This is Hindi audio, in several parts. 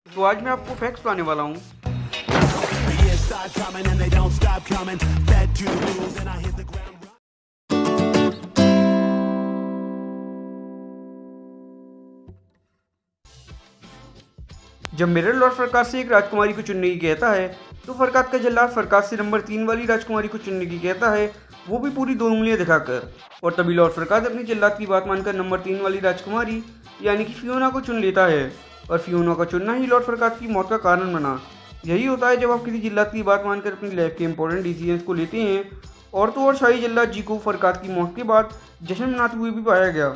तो आज मैं आपको फैक्ट्स बताने वाला हूँ। जब मिरर लॉर्ड फरकाद से एक राजकुमारी को चुनने की कहता है तो फरकाद का जल्लाद फरकाद से नंबर 3 वाली राजकुमारी को चुनने की कहता है, वो भी पूरी 2 उंगलियां दिखाकर। और तभी लॉर्ड फरकाद अपने जल्लाद की बात मानकर नंबर 3 वाली राजकुमारी यानी कि फियोना को चुन लेता है। और फियोना का चुनना ही लॉर्ड फरकाद की मौत का कारण बना। यही होता है जब आप किसी जल्लाद की बात मानकर अपनी लाइफ के इंपॉर्टेंट डिसीजंस को लेते हैं। और तो और शाही जल्लाद जी को फरकाद की मौत के बाद जश्न मनाते हुए भी पाया गया।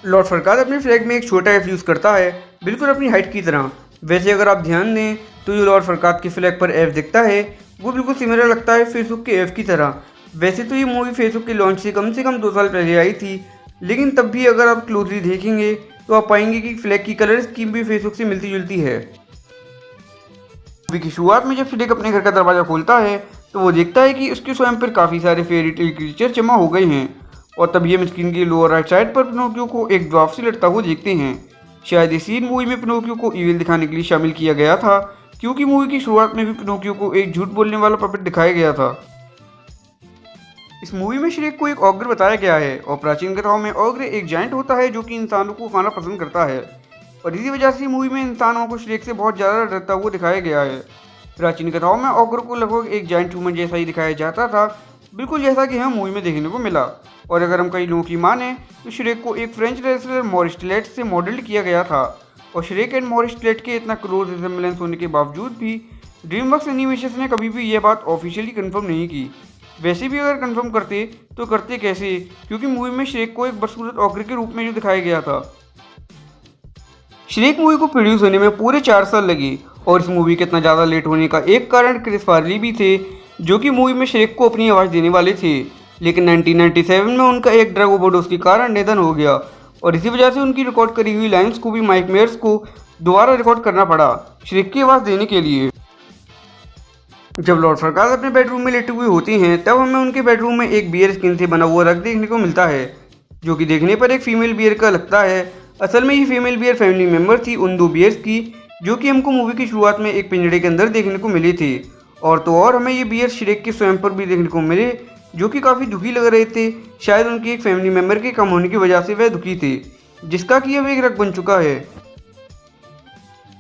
लॉर्ड फरकाद अपने फ्लैग में एक छोटा एफ यूज़ करता है, बिल्कुल अपनी हाइट की तरह। वैसे अगर आप ध्यान दें तो जो लॉर्ड फरकाद के फ्लैग पर एफ दिखता है वो बिल्कुल सिमिलर लगता है फेसबुक के एफ की तरह। वैसे तो ये मूवी फेसबुक के लॉन्च से कम 2 साल पहले आई थी, लेकिन तब भी अगर आप क्लोजली देखेंगे तो आप पाएंगे कि फ्लैग की कलर स्कीम भी फेसबुक से मिलती जुलती है। मूवी की शुरुआत में जब श्रेक अपने घर का दरवाज़ा खोलता है तो वो देखता है कि उसके स्वयं पर काफ़ी सारे फेरी टेल क्रीचर जमा हो गए हैं। और तभी हम स्क्रीन की लोअर राइट साइड पर पिनोकियो को एक ड्वार्फ से लड़ता हुआ देखते हैं। शायद ये सीन मूवी में पिनोकियो को इविल दिखाने के लिए शामिल किया गया था, क्योंकि मूवी की शुरुआत में भी पिनोकियो को एक झूठ बोलने वाला पपेट दिखाया गया था। इस मूवी में श्रेक को एक ऑग्र बताया गया है और प्राचीन कथाओं में ऑग्र एक जायंट होता है जो कि इंसानों को खाना पसंद करता है। और इसी वजह से मूवी में इंसानों को श्रेक से बहुत ज़्यादा डरता हुआ दिखाया गया है। प्राचीन कथाओं में ऑग्र को लगभग एक जायंट ह्यूमन जैसा ही दिखाया जाता था, बिल्कुल जैसा कि हमें मूवी में देखने को मिला। और अगर हम कई लोगों की माने तो श्रेक को एक फ्रेंच रेसलर मॉरिस टिलेट से मॉडल किया गया था। और श्रेक एंड मॉरिस टिलेट के इतना क्लोज रिजेम्बलेंस होने के बावजूद भी ड्रीमवर्क्स एनिमेशन ने कभी भी यह बात ऑफिशियली कंफर्म नहीं की। वैसे भी अगर कंफर्म करते तो करते कैसे, क्योंकि मूवी में श्रेक को एक बदसूरत ऑग्र के रूप में जो दिखाया गया था। श्रेक मूवी को प्रोड्यूस होने में पूरे 4 साल लगे और इस मूवी के इतना ज़्यादा लेट होने का एक कारण क्रिस फार्ली भी थे, जो कि मूवी में श्रेक को अपनी आवाज़ देने वाले थे। लेकिन 1997 में उनका एक ड्रग ओवरडोज के कारण निधन हो गया और इसी वजह से उनकी रिकॉर्ड करी हुई लाइन्स को भी माइक मेयर्स को दोबारा रिकॉर्ड करना पड़ा श्रेक की आवाज़ देने के लिए। जब लॉर्ड फरकाद अपने बेडरूम में लेटे हुए होते हैं तब हमें उनके बेडरूम में एक बियर स्किन से बना हुआ रग देखने को मिलता है, जो कि देखने पर एक फीमेल बियर का लगता है। असल में ये फीमेल बियर फैमिली मेम्बर थी उन 2 बियर्स की, जो कि हमको मूवी की शुरुआत में एक पिंजड़े के अंदर देखने को मिली थी। और तो और हमें ये बियर श्रेक के स्वयं पर भी देखने को मिले, जो कि काफ़ी दुखी लग रहे थे। शायद उनके एक फैमिली मेम्बर के कम होने की वजह से वह दुखी थे, जिसका कि अब एक रग बन चुका है।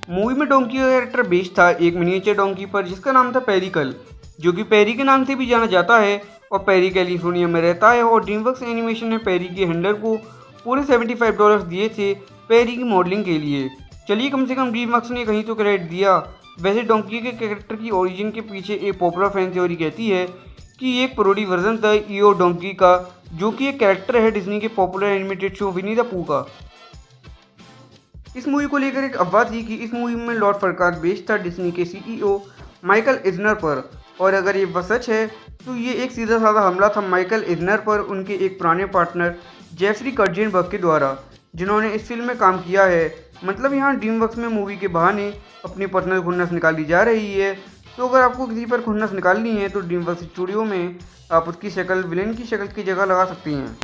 मूवी में डोंकी का कैरेक्टर बेस्ड था एक मिनिएचर डोंकी पर जिसका नाम था पेरिकल, जो कि पेरी के नाम से भी जाना जाता है। और पेरी कैलिफोर्निया में रहता है और ड्रीमवर्क्स एनिमेशन ने पेरी के हैंडलर को पूरे $75 दिए थे पेरी की मॉडलिंग के लिए। चलिए कम से कम ड्रीमवर्क्स ने कहीं तो क्रेडिट दिया। वैसे डोंकी के कैरेक्टर की ओरिजिन के पीछे एक पॉपुलर फैन थ्योरी कहती है कि ये एक पैरोडी वर्जन था ईओ डोंकी का, जो कि एक कैरेक्टर है डिज्नी के popular animated show Winnie the Pooh का। इस मूवी को लेकर एक अफवाह थी कि इस मूवी में लॉर्ड फरकाद बेस्ड था डिज्नी के सीईओ माइकल इजनर पर। और अगर ये बात सच है तो ये एक सीधा साधा हमला था माइकल इजनर पर उनके एक पुराने पार्टनर जेफरी कर्जेनबर्ग के द्वारा, जिन्होंने इस फिल्म में काम किया है। मतलब यहाँ ड्रीमवर्क्स में मूवी के बहाने अपनी पर्सनल खुन्नस निकाली जा रही है। तो अगर आपको किसी पर खुन्नस निकालनी है तो ड्रीमवर्क्स स्टूडियो में आप उसकी शक्ल विलेन की शक्ल की जगह लगा सकती हैं।